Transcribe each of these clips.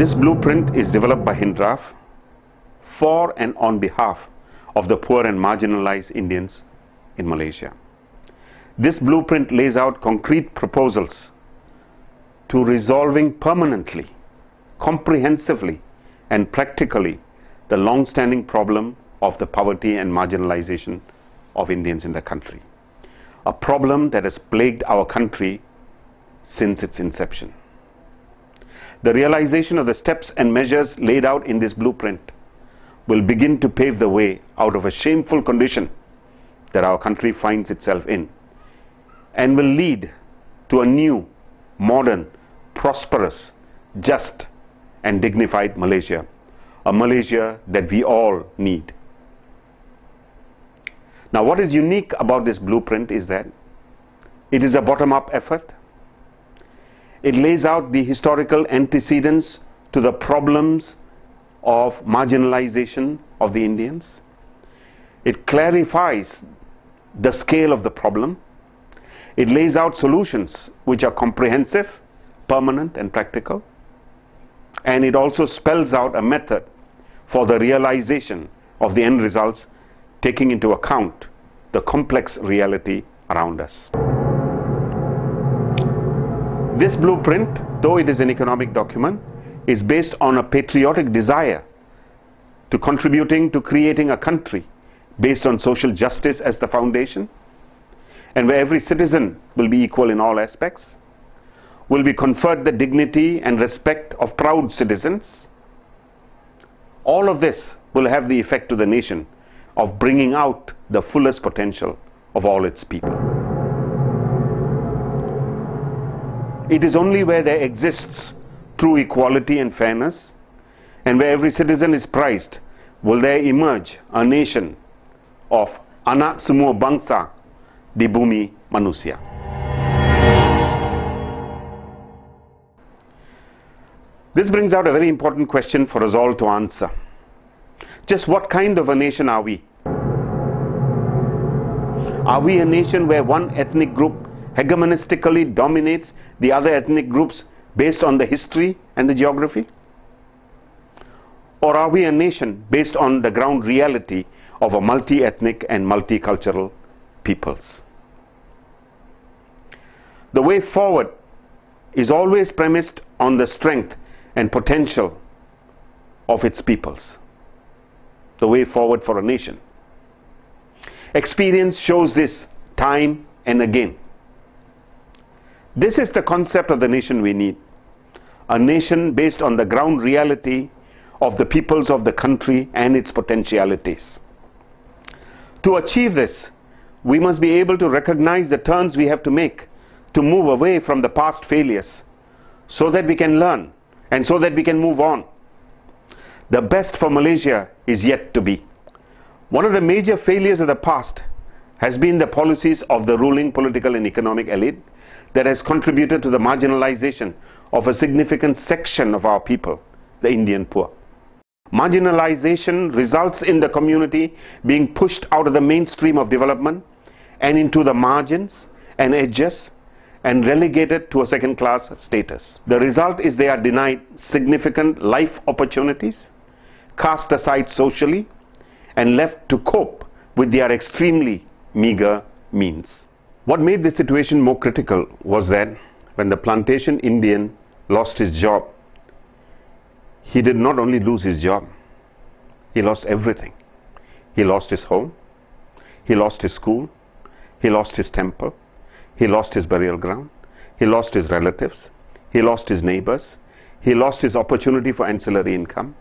This blueprint is developed by HINDRAF for and on behalf of the poor and marginalized Indians in Malaysia. This blueprint lays out concrete proposals to resolving permanently, comprehensively and practically the long-standing problem of the poverty and marginalization of Indians in the country. A problem that has plagued our country since its inception. The realization of the steps and measures laid out in this blueprint will begin to pave the way out of a shameful condition that our country finds itself in, and will lead to a new, modern, prosperous, just and dignified Malaysia, a Malaysia that we all need. Now, what is unique about this blueprint is that it is a bottom-up effort. It lays out the historical antecedents to the problems of marginalization of the Indians. It clarifies the scale of the problem. It lays out solutions which are comprehensive, permanent and practical. And it also spells out a method for the realization of the end results, taking into account the complex reality around us. This blueprint, though it is an economic document, is based on a patriotic desire to contributing to creating a country based on social justice as the foundation, and where every citizen will be equal in all aspects, will be conferred the dignity and respect of proud citizens. All of this will have the effect to the nation of bringing out the fullest potential of all its people. It is only where there exists true equality and fairness, and where every citizen is prized, will there emerge a nation of anak semua bangsa di bumi manusia. This brings out a very important question for us all to answer. Just what kind of a nation are we? Are we a nation where one ethnic group hegemonistically dominates the other ethnic groups based on the history and the geography? Or are we a nation based on the ground reality of a multi-ethnic and multicultural peoples? The way forward is always premised on the strength and potential of its peoples. The way forward for a nation. Experience shows this time and again. This is the concept of the nation we need. A nation based on the ground reality of the peoples of the country and its potentialities. To achieve this, we must be able to recognize the turns we have to make to move away from the past failures, so that we can learn and so that we can move on. The best for Malaysia is yet to be. One of the major failures of the past has been the policies of the ruling political and economic elite that has contributed to the marginalization of a significant section of our people, the Indian poor. Marginalization results in the community being pushed out of the mainstream of development and into the margins and edges and relegated to a second-class status. The result is they are denied significant life opportunities, cast aside socially, and left to cope with their extremely meager means. What made this situation more critical was that when the plantation Indian lost his job, he did not only lose his job, he lost everything. He lost his home, he lost his school, he lost his temple, he lost his burial ground, he lost his relatives, he lost his neighbors, he lost his opportunity for ancillary income,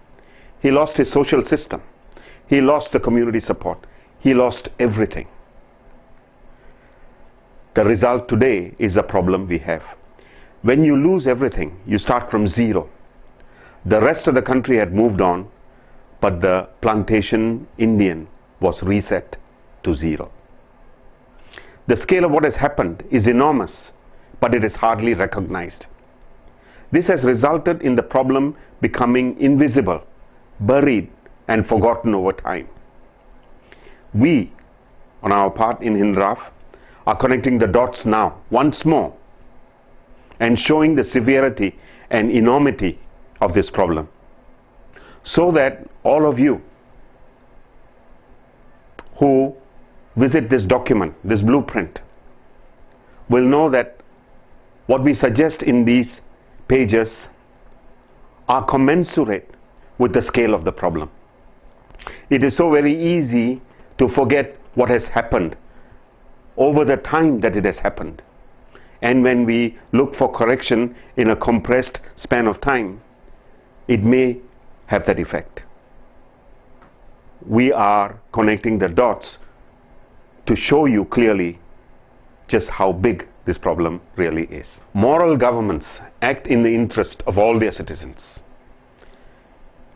he lost his social system, he lost the community support, he lost everything. The result today is the problem we have. When you lose everything, you start from zero. The rest of the country had moved on, but the plantation Indian was reset to zero. The scale of what has happened is enormous, but it is hardly recognized. This has resulted in the problem becoming invisible, buried, and forgotten over time. We, on our part in HINDRAF, are connecting the dots now, once more, and showing the severity and enormity of this problem, so that all of you who visit this document, this blueprint, will know that what we suggest in these pages are commensurate with the scale of the problem. It is so very easy to forget what has happened over the time that it has happened. And when we look for correction in a compressed span of time, it may have that effect. We are connecting the dots to show you clearly just how big this problem really is. Moral governments act in the interest of all their citizens.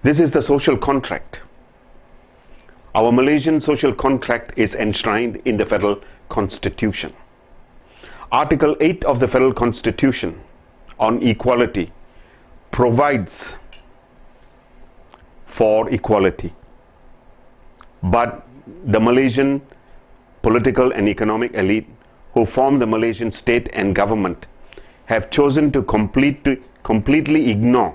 This is the social contract. Our Malaysian social contract is enshrined in the Federal Constitution. Article 8 of the Federal Constitution on equality provides for equality. But the Malaysian political and economic elite who form the Malaysian state and government have chosen to completely ignore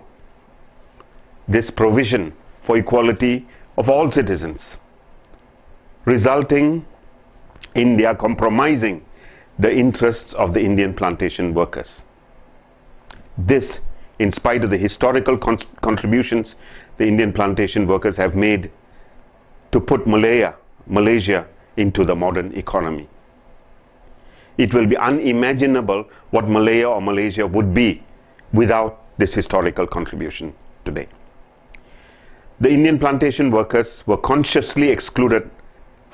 this provision for equality of all citizens, resulting in their compromising the interests of the Indian plantation workers. This, in spite of the historical contributions the Indian plantation workers have made to put Malaysia into the modern economy. It will be unimaginable what Malaya or Malaysia would be without this historical contribution today. The Indian plantation workers were consciously excluded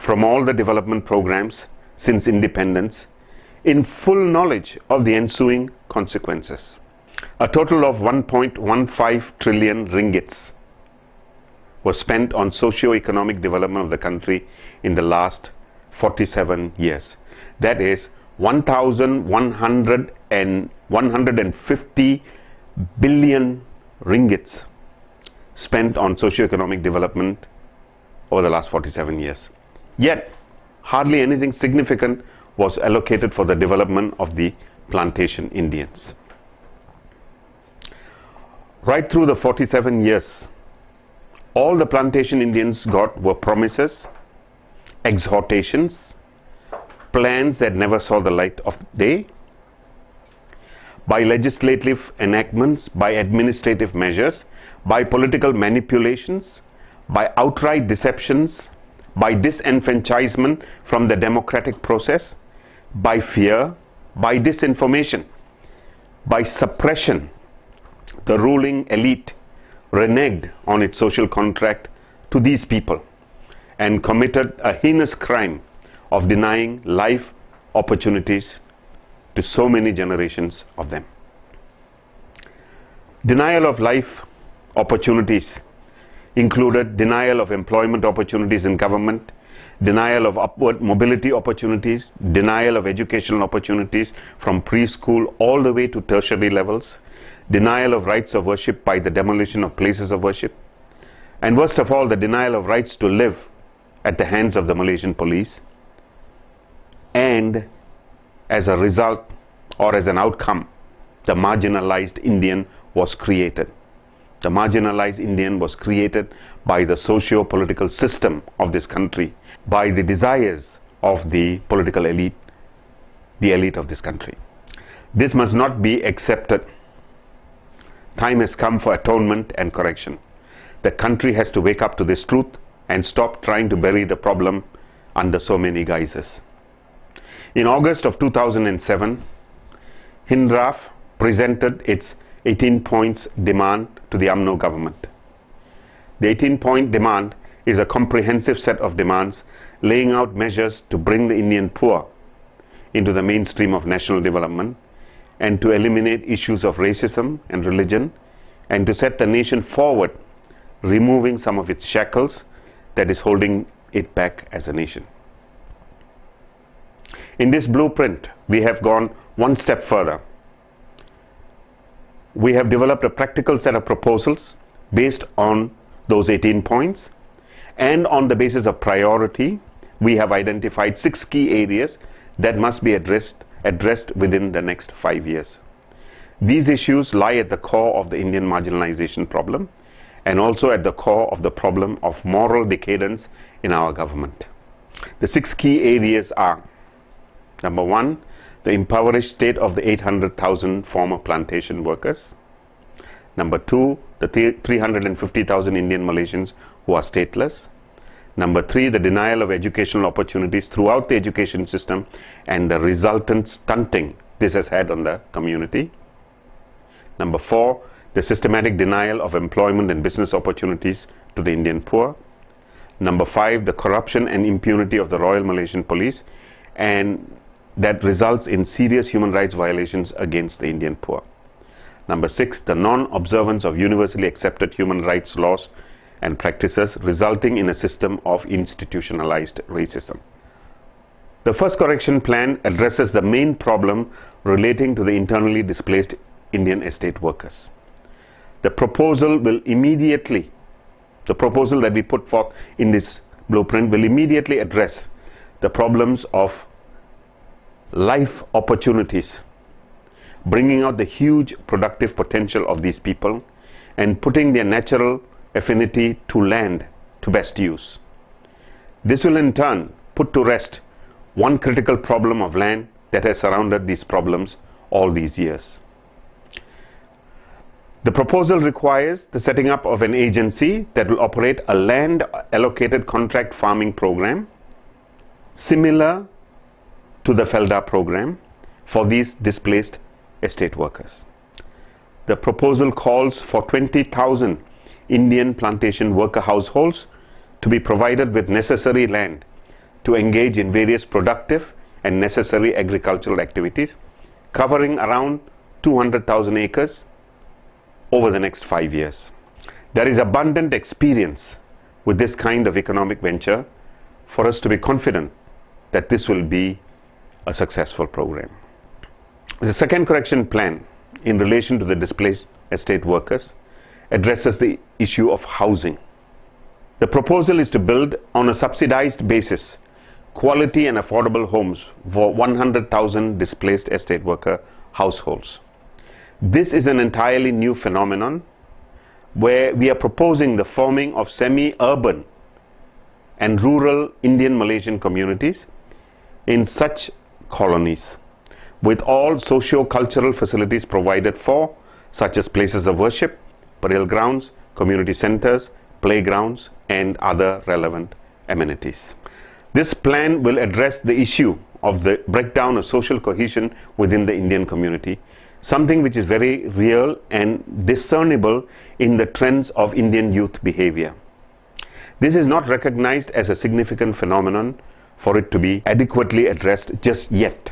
from all the development programs since independence, in full knowledge of the ensuing consequences. A total of 1.15 trillion ringgits was spent on socio-economic development of the country in the last 47 years. That is 150 billion ringgits spent on socio-economic development over the last 47 years. Yet, hardly anything significant was allocated for the development of the plantation Indians. Right through the 47 years, all the plantation Indians got were promises, exhortations, plans that never saw the light of day, by legislative enactments, by administrative measures, by political manipulations, by outright deceptions, by disenfranchisement from the democratic process, by fear, by disinformation, by suppression. The ruling elite reneged on its social contract to these people and committed a heinous crime of denying life opportunities to so many generations of them. Denial of life opportunities included denial of employment opportunities in government, denial of upward mobility opportunities, denial of educational opportunities from preschool all the way to tertiary levels, denial of rights of worship by the demolition of places of worship, and worst of all, the denial of rights to live at the hands of the Malaysian police. And as a result, or as an outcome, the marginalized Indian was created. The marginalized Indian was created by the socio-political system of this country, by the desires of the political elite, the elite of this country. This must not be accepted. Time has come for atonement and correction. The country has to wake up to this truth and stop trying to bury the problem under so many guises. In August of 2007, HINDRAF presented its 18 points demand to the UMNO government. The 18-point demand is a comprehensive set of demands laying out measures to bring the Indian poor into the mainstream of national development and to eliminate issues of racism and religion and to set the nation forward, removing some of its shackles that is holding it back as a nation. In this blueprint, we have gone one step further. We have developed a practical set of proposals based on those 18 points, and on the basis of priority, we have identified 6 key areas that must be addressed within the next 5 years. These issues lie at the core of the Indian marginalization problem and also at the core of the problem of moral decadence in our government. The 6 key areas are: number 1, the impoverished state of the 800,000 former plantation workers. Number 2, the 350,000 Indian Malaysians who are stateless. Number 3, the denial of educational opportunities throughout the education system and the resultant stunting this has had on the community. Number 4, the systematic denial of employment and business opportunities to the Indian poor. Number 5, the corruption and impunity of the Royal Malaysian Police, and that results in serious human rights violations against the Indian poor. Number 6, the non-observance of universally accepted human rights laws and practices, resulting in a system of institutionalized racism. The first correction plan addresses the main problem relating to the internally displaced Indian estate workers. The proposal that we put forth in this blueprint will immediately address the problems of life opportunities, bringing out the huge productive potential of these people and putting their natural affinity to land to best use. This will in turn put to rest one critical problem of land that has surrounded these problems all these years. The proposal requires the setting up of an agency that will operate a land allocated contract farming program similar to the FELDA program for these displaced estate workers. The proposal calls for 20,000 Indian plantation worker households to be provided with necessary land to engage in various productive and necessary agricultural activities covering around 200,000 acres over the next 5 years. There is abundant experience with this kind of economic venture for us to be confident that this will be a successful program. The second correction plan in relation to the displaced estate workers addresses the issue of housing. The proposal is to build on a subsidized basis quality and affordable homes for 100,000 displaced estate worker households. This is an entirely new phenomenon where we are proposing the forming of semi-urban and rural Indian Malaysian communities in such colonies with all socio-cultural facilities provided for, such as places of worship, burial grounds, community centers, playgrounds and other relevant amenities. This plan will address the issue of the breakdown of social cohesion within the Indian community, something which is very real and discernible in the trends of Indian youth behavior. This is not recognized as a significant phenomenon for it to be adequately addressed just yet.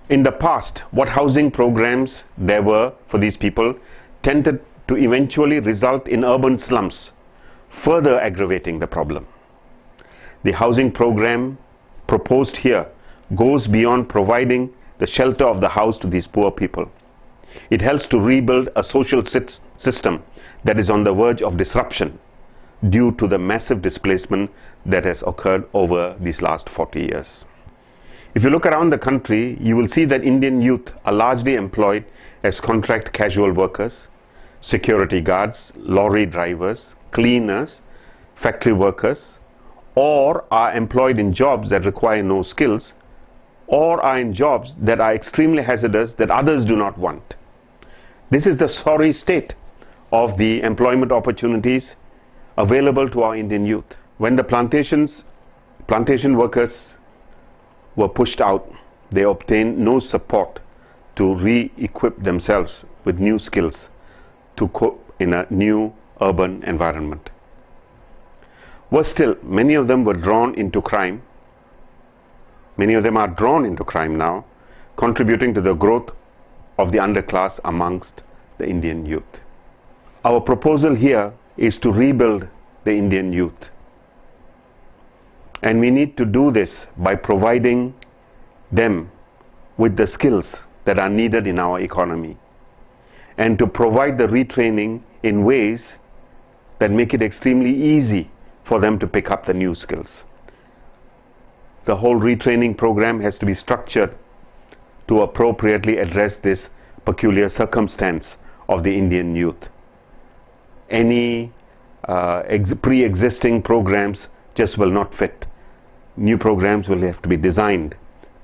In the past, what housing programs there were for these people tended to eventually result in urban slums, further aggravating the problem. The housing program proposed here goes beyond providing the shelter of the house to these poor people. It helps to rebuild a social system that is on the verge of disruption due to the massive displacement that has occurred over these last 40 years. If you look around the country, you will see that Indian youth are largely employed as contract casual workers, security guards, lorry drivers, cleaners, factory workers, or are employed in jobs that require no skills, or are in jobs that are extremely hazardous that others do not want. This is the sorry state of the employment opportunities available to our Indian youth. When the plantation workers were pushed out, they obtained no support to re-equip themselves with new skills to cope in a new urban environment. Worse still, many of them were drawn into crime. Many of them are drawn into crime now, contributing to the growth of the underclass amongst the Indian youth. Our proposal here is to rebuild the Indian youth. And we need to do this by providing them with the skills that are needed in our economy, and to provide the retraining in ways that make it extremely easy for them to pick up the new skills. The whole retraining program has to be structured to appropriately address this peculiar circumstance of the Indian youth. Any pre-existing programs just will not fit. New programs will have to be designed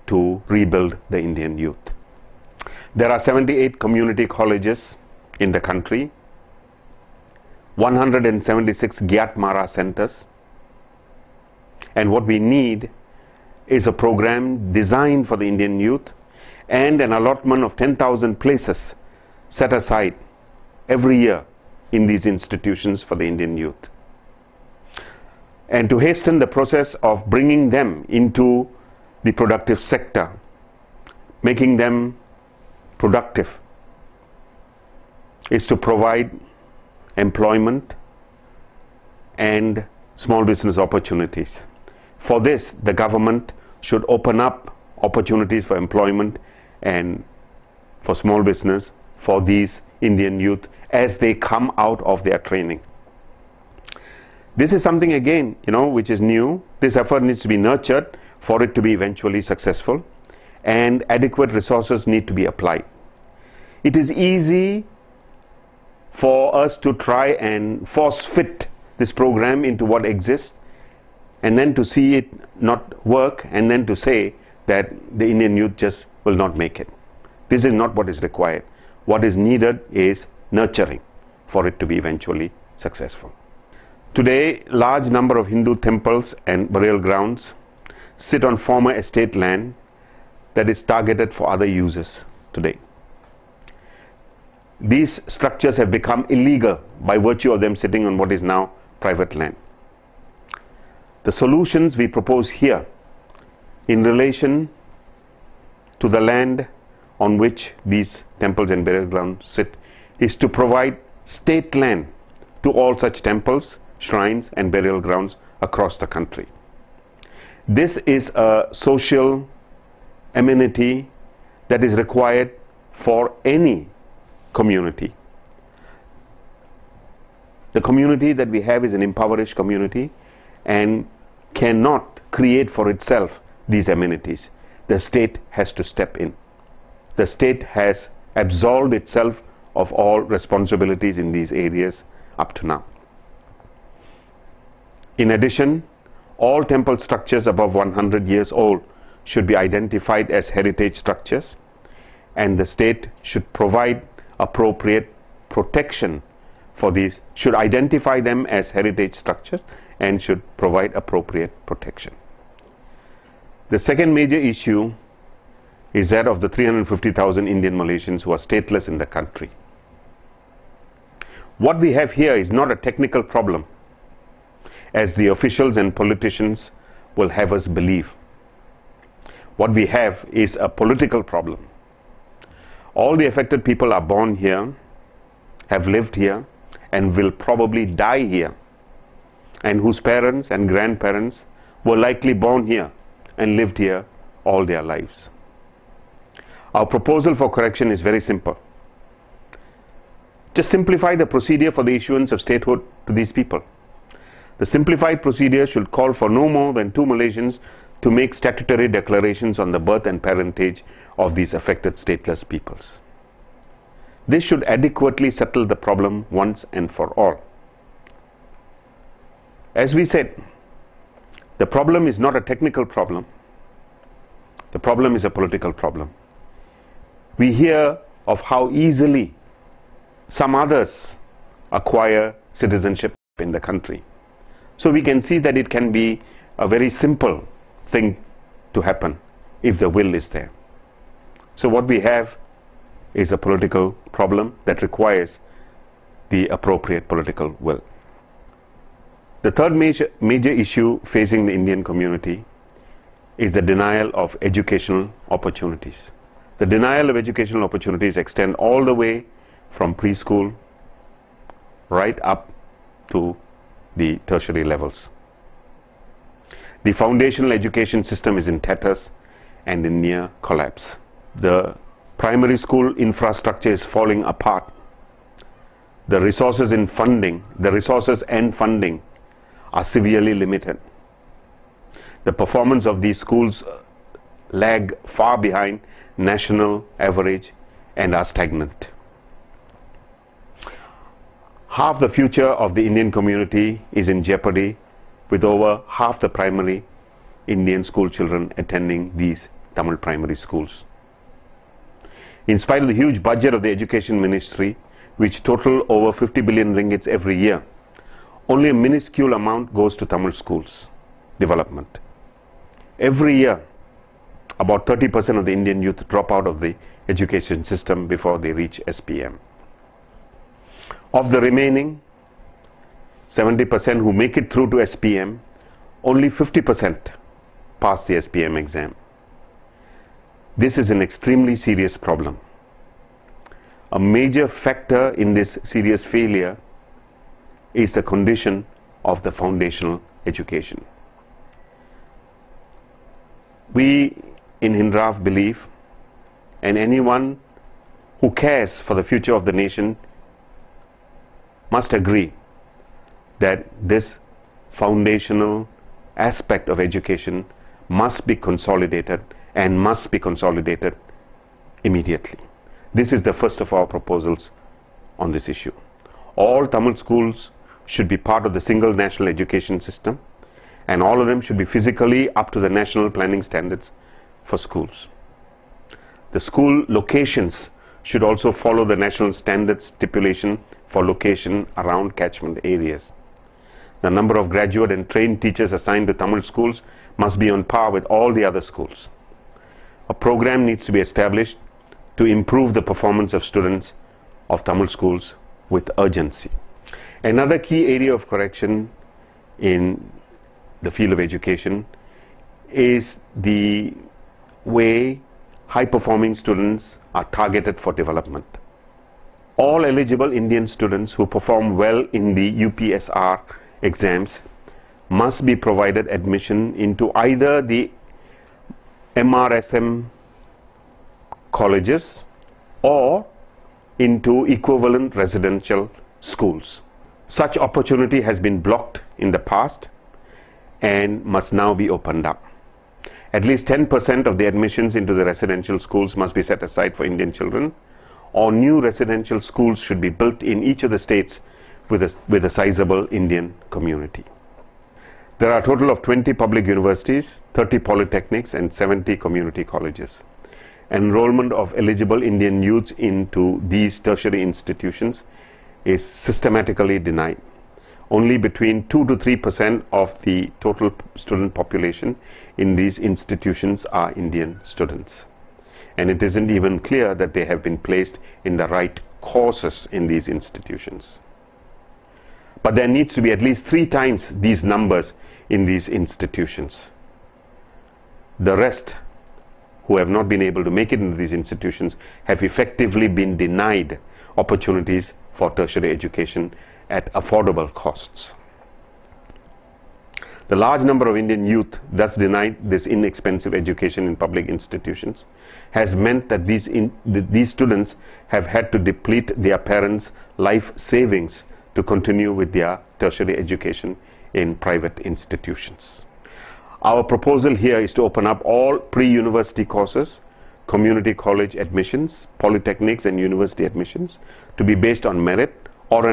to rebuild the Indian youth. There are 78 community colleges in the country, 176 Gyat Mara centers, and what we need is a program designed for the Indian youth and an allotment of 10,000 places set aside every year in these institutions for the Indian youth. And to hasten the process of bringing them into the productive sector, making them productive, is to provide employment and small business opportunities. For this, the government should open up opportunities for employment and for small business for these Indian youth as they come out of their training. This is something again, which is new. This effort needs to be nurtured for it to be eventually successful, and adequate resources need to be applied. It is easy for us to try and force fit this program into what exists, and then to see it not work, and then to say that the Indian youth just will not make it. This is not what is required. What is needed is nurturing for it to be eventually successful. Today, large number of Hindu temples and burial grounds sit on former estate land that is targeted for other uses today. These structures have become illegal by virtue of them sitting on what is now private land. The solutions we propose here in relation to the land on which these temples and burial grounds sit is to provide state land to all such temples, shrines and burial grounds across the country. This is a social amenity that is required for any community. The community that we have is an impoverished community and cannot create for itself these amenities. The state has to step in. The state has absolved itself of all responsibilities in these areas up to now. In addition, all temple structures above 100 years old should be identified as heritage structures, and the state should provide appropriate protection for these, should identify them as heritage structures and should provide appropriate protection. The second major issue is that of the 350,000 Indian Malaysians who are stateless in the country. What we have here is not a technical problem, as the officials and politicians will have us believe. What we have is a political problem. All the affected people are born here, have lived here, and will probably die here, and whose parents and grandparents were likely born here and lived here all their lives. Our proposal for correction is very simple. Just simplify the procedure for the issuance of statehood to these people. The simplified procedure should call for no more than 2 Malaysians to make statutory declarations on the birth and parentage of these affected stateless peoples. This should adequately settle the problem once and for all. As we said, the problem is not a technical problem. The problem is a political problem. We hear of how easily some others acquire citizenship in the country. So we can see that it can be a very simple thing to happen if the will is there. So what we have is a political problem that requires the appropriate political will. The third major issue facing the Indian community is the denial of educational opportunities. The denial of educational opportunities extend all the way from preschool right up to the tertiary levels. The foundational education system is in tatters and in near collapse. The primary school infrastructure is falling apart. The resources and funding are severely limited. The performance of these schools lag far behind national average and are stagnant. Half the future of the Indian community is in jeopardy, with over half the primary Indian school children attending these Tamil primary schools. In spite of the huge budget of the Education Ministry, which total over 50 billion ringgits every year, only a minuscule amount goes to Tamil schools development. Every year, about 30% of the Indian youth drop out of the education system before they reach SPM. Of the remaining 70% who make it through to SPM, only 50% pass the SPM exam. This is an extremely serious problem. A major factor in this serious failure is the condition of the foundational education. We in HINDRAF believe, and anyone who cares for the future of the nation must agree, that this foundational aspect of education must be consolidated, and must be consolidated immediately. This is the first of our proposals on this issue. All Tamil schools should be part of the single national education system, and all of them should be physically up to the national planning standards for schools. The school locations should also follow the national standards stipulation for location around catchment areas. The number of graduate and trained teachers assigned to Tamil schools must be on par with all the other schools. A program needs to be established to improve the performance of students of Tamil schools with urgency. Another key area of correction in the field of education is the way high-performing students are targeted for development. All eligible Indian students who perform well in the UPSR exams must be provided admission into either the MRSM colleges or into equivalent residential schools. Such opportunity has been blocked in the past and must now be opened up. At least 10% of the admissions into the residential schools must be set aside for Indian children, or new residential schools should be built in each of the states with a sizable Indian community. There are a total of 20 public universities, 30 polytechnics and 70 community colleges. Enrollment of eligible Indian youths into these tertiary institutions is systematically denied. Only between 2 to 3% of the total student population in these institutions are Indian students. And it isn't even clear that they have been placed in the right courses in these institutions. But there needs to be at least 3 times these numbers in these institutions. The rest, who have not been able to make it into these institutions, have effectively been denied opportunities for tertiary education at affordable costs. The large number of Indian youth thus denied this inexpensive education in public institutions has meant that these students have had to deplete their parents' life savings to continue with their tertiary education in private institutions. Our proposal here is to open up all pre-university courses, community college admissions, polytechnics and university admissions to be based on merit or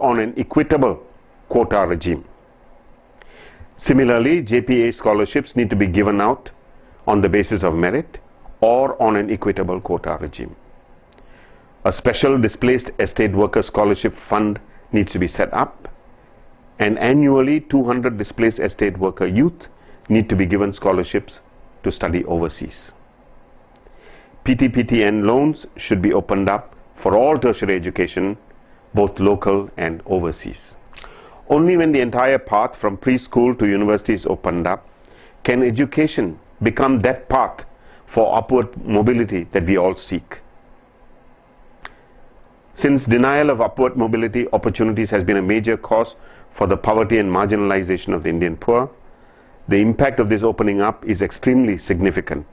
on an equitable quota regime. Similarly, JPA scholarships need to be given out on the basis of merit or on an equitable quota regime. A special displaced estate worker scholarship fund needs to be set up, and annually 200 displaced estate worker youth need to be given scholarships to study overseas. PTPTN loans should be opened up for all tertiary education, both local and overseas. Only when the entire path from preschool to university is opened up can education become that path for upward mobility that we all seek. Since denial of upward mobility opportunities has been a major cause for the poverty and marginalization of the Indian poor, the impact of this opening up is extremely significant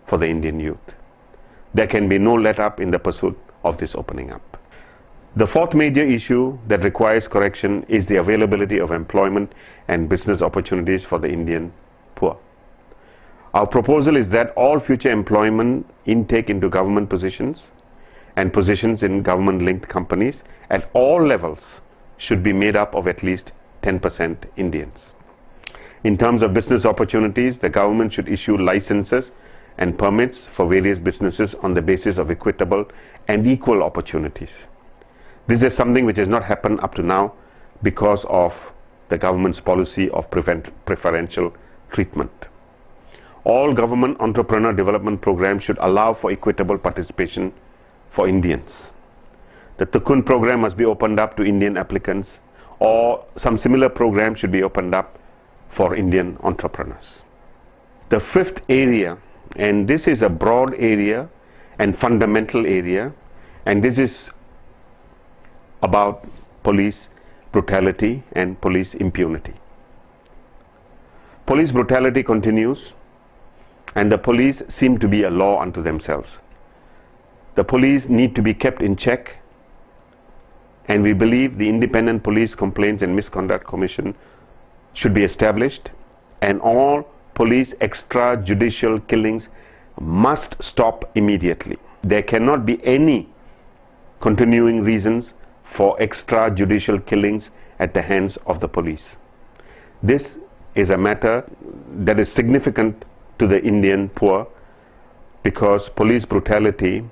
for the Indian youth. There can be no let up in the pursuit of this opening up. The fourth major issue that requires correction is the availability of employment and business opportunities for the Indian poor. Our proposal is that all future employment intake into government positions and positions in government-linked companies at all levels should be made up of at least 10% Indians. In terms of business opportunities, the government should issue licenses and permits for various businesses on the basis of equitable and equal opportunities. This is something which has not happened up to now because of the government's policy of preferential treatment. All government entrepreneur development programs should allow for equitable participation for Indians. The Tukun program must be opened up to Indian applicants, or some similar program should be opened up for Indian entrepreneurs. The fifth area, and this is a broad area and fundamental area, and this is about police brutality and police impunity. Police brutality continues, and the police seem to be a law unto themselves. The police need to be kept in check, and we believe the Independent Police Complaints and Misconduct Commission should be established, and all police extrajudicial killings must stop immediately. There cannot be any continuing reasons for extrajudicial killings at the hands of the police. This is a matter that is significant to the Indian poor, because police brutality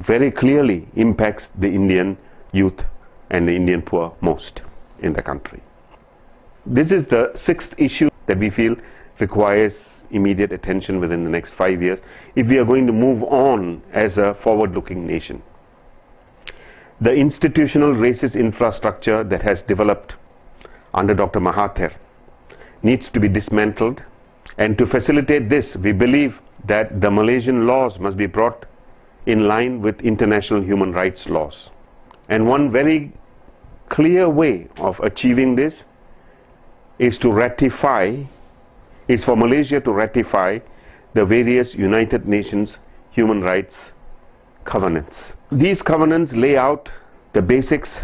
very clearly impacts the Indian youth and the Indian poor most in the country. This is the sixth issue that we feel requires immediate attention within the next 5 years if we are going to move on as a forward-looking nation. The institutional racist infrastructure that has developed under Dr. Mahathir needs to be dismantled, and to facilitate this, we believe that the Malaysian laws must be brought in line with international human rights laws. And one very clear way of achieving this is for Malaysia to ratify the various United Nations human rights covenants. These covenants lay out the basics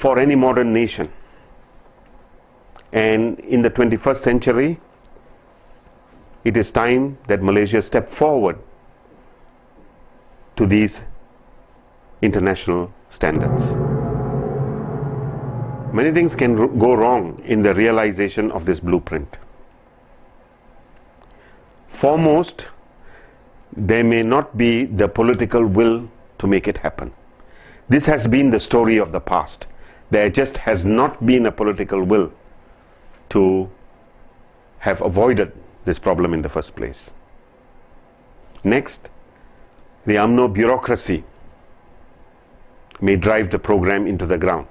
for any modern nation. And in the 21st century, it is time that Malaysia step forward to these international standards. Many things can go wrong in the realization of this blueprint. Foremost, there may not be the political will to make it happen. This has been the story of the past. There just has not been a political will to have avoided this problem in the first place. Next, the UMNO bureaucracy may drive the program into the ground.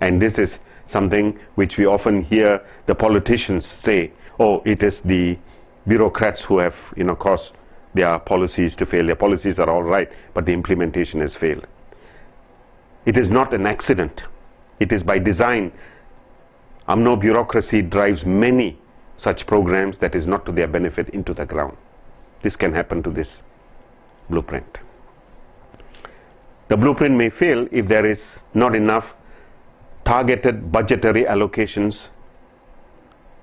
And this is something which we often hear the politicians say, oh, it is the bureaucrats who have, caused their policies to fail. Their policies are all right, but the implementation has failed. It is not an accident. It is by design. UMNO bureaucracy drives many such programs that is not to their benefit into the ground. This can happen to this blueprint. The blueprint may fail if there is not enough targeted budgetary allocations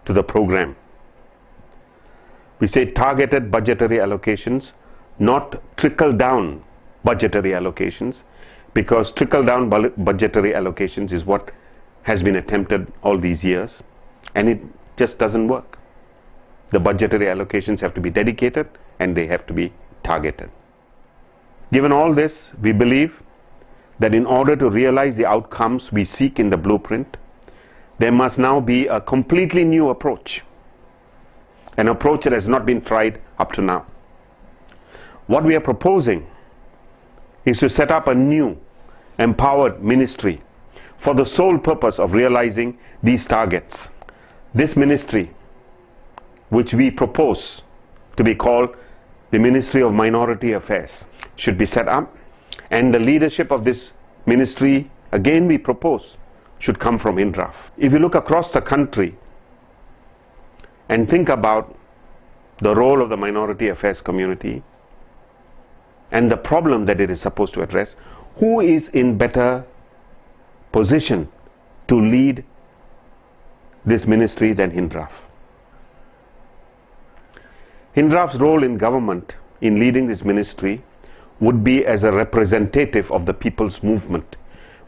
to the program. We say targeted budgetary allocations, not trickle-down budgetary allocations, because trickle-down budgetary allocations is what has been attempted all these years, and it just doesn't work. The budgetary allocations have to be dedicated and they have to be targeted. Given all this, we believe that in order to realize the outcomes we seek in the blueprint, there must now be a completely new approach, an approach that has not been tried up to now. What we are proposing is to set up a new empowered ministry for the sole purpose of realizing these targets. This ministry, which we propose to be called the Ministry of Minority Affairs, should be set up, and the leadership of this ministry, again we propose, should come from HINDRAF. If you look across the country and think about the role of the minority affairs community and the problem that it is supposed to address, who is in better position to lead this ministry than HINDRAF? HINDRAF's role in government in leading this ministry would be as a representative of the people's movement,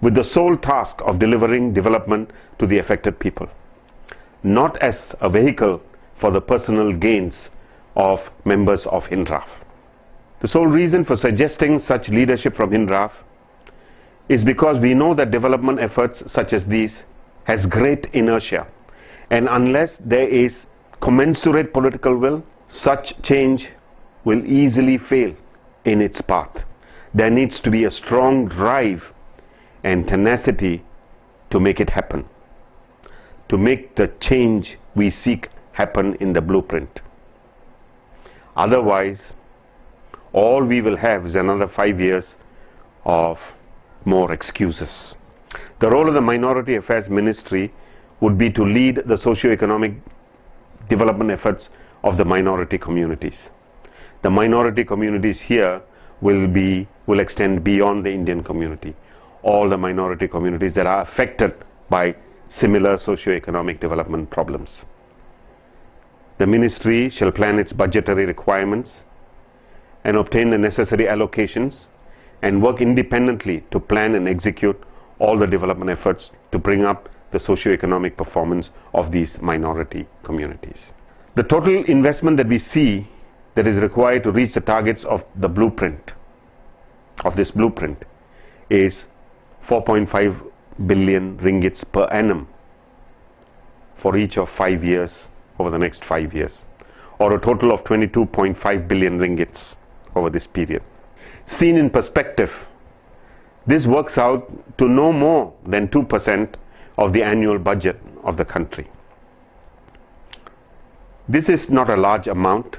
with the sole task of delivering development to the affected people, not as a vehicle for the personal gains of members of HINDRAF. The sole reason for suggesting such leadership from HINDRAF is because we know that development efforts such as these has great inertia, and unless there is commensurate political will, such change will easily fail in its path. There needs to be a strong drive and tenacity to make it happen, to make the change we seek happen in the blueprint. Otherwise, all we will have is another 5 years of more excuses. The role of the Minority Affairs Ministry would be to lead the socio-economic development efforts of the minority communities. The minority communities here will extend beyond the Indian community. All the minority communities that are affected by similar socio-economic development problems. The ministry shall plan its budgetary requirements and obtain the necessary allocations and work independently to plan and execute all the development efforts to bring up the socio-economic performance of these minority communities. The total investment that we see that is required to reach the targets of the blueprint, of this blueprint, is 4.5 billion ringgits per annum for each of 5 years, over the next 5 years, or a total of 22.5 billion ringgits over this period. Seen in perspective, this works out to no more than 2% of the annual budget of the country. This is not a large amount,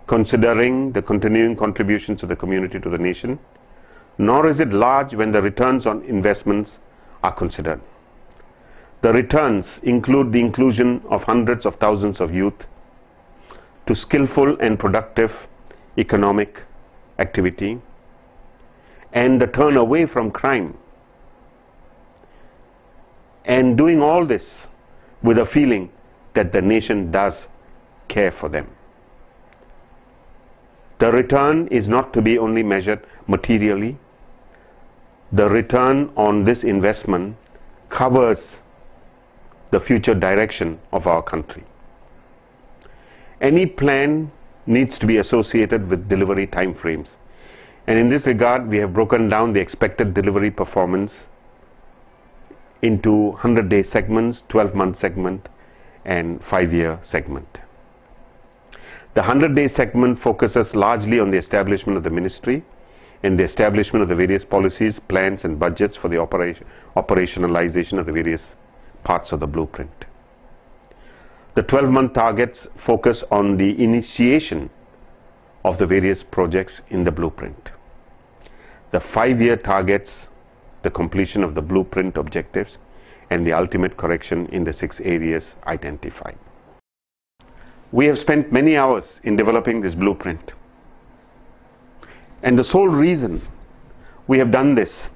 considering the continuing contributions of the community to the nation, nor is it large when the returns on investments are considered. The returns include the inclusion of hundreds of thousands of youth to skillful and productive economic activity, and the turn away from crime, and doing all this with a feeling that the nation does care for them. The return is not to be only measured materially. The return on this investment covers the future direction of our country. Any plan needs to be associated with delivery time frames, and in this regard we have broken down the expected delivery performance into 100-day segments, 12-month segment and 5-year segment. The 100-day segment focuses largely on the establishment of the ministry and the establishment of the various policies, plans and budgets for the operationalization of the various parts of the blueprint. The 12-month targets focus on the initiation of the various projects in the blueprint. The 5-year targets the completion of the blueprint objectives and the ultimate correction in the 6 areas identified. We have spent many hours in developing this blueprint, and the sole reason we have done this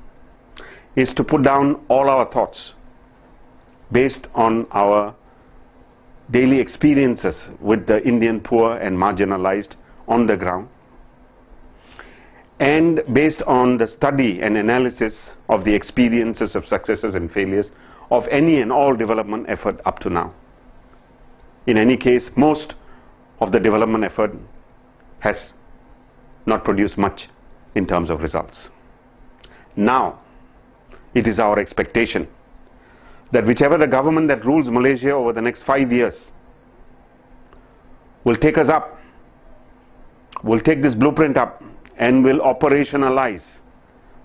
is to put down all our thoughts based on our daily experiences with the Indian poor and marginalized on the ground, and based on the study and analysis of the experiences of successes and failures of any and all development effort up to now. In any case, most of the development effort has not produced much in terms of results. Now, it is our expectation that whichever the government that rules Malaysia over the next 5 years will take us up, will take this blueprint up and will operationalize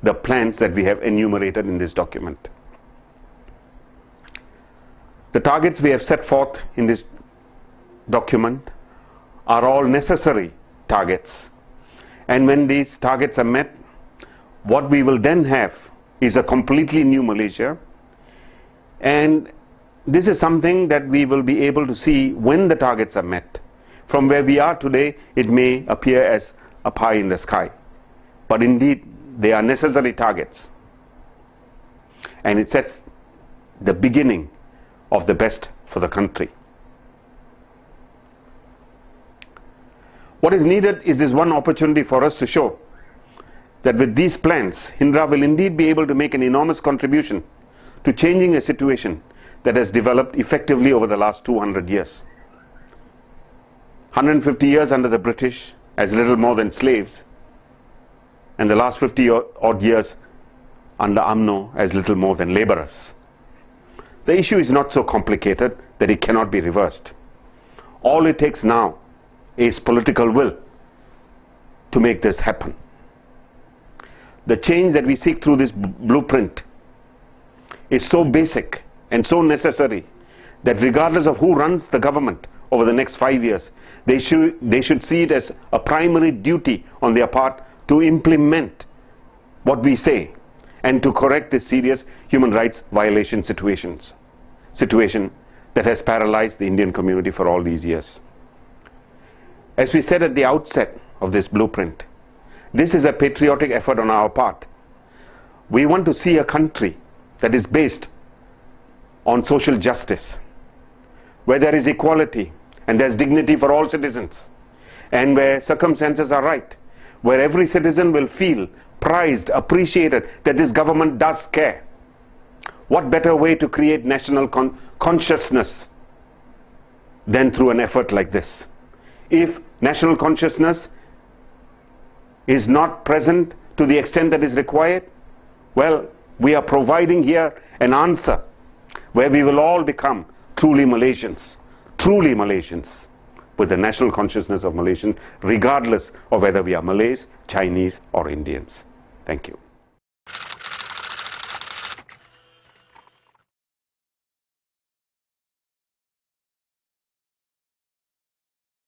the plans that we have enumerated in this document. The targets we have set forth in this document are all necessary targets, and when these targets are met, what we will then have is a completely new Malaysia, and this is something that we will be able to see when the targets are met. From where we are today, it may appear as a pie in the sky, but indeed they are necessary targets, and it sets the beginning of the best for the country. What is needed is this one opportunity for us to show that with these plans, HINDRAF will indeed be able to make an enormous contribution to changing a situation that has developed effectively over the last 200 years. 150 years under the British as little more than slaves, and the last 50 odd years under UMNO as little more than laborers. The issue is not so complicated that it cannot be reversed. All it takes now is political will to make this happen. The change that we seek through this blueprint is so basic and so necessary that regardless of who runs the government over the next 5 years, they should see it as a primary duty on their part to implement what we say and to correct this serious human rights violation situation that has paralyzed the Indian community for all these years. As we said at the outset of this blueprint, this is a patriotic effort on our part. We want to see a country that is based on social justice, where there is equality and there's dignity for all citizens, and where circumstances are right, where every citizen will feel prized, appreciated, that this government does care. What better way to create national consciousness than through an effort like this? If national consciousness is not present to the extent that is required, well, we are providing here an answer where we will all become truly Malaysians, with the national consciousness of Malaysians, regardless of whether we are Malays, Chinese or Indians. Thank you.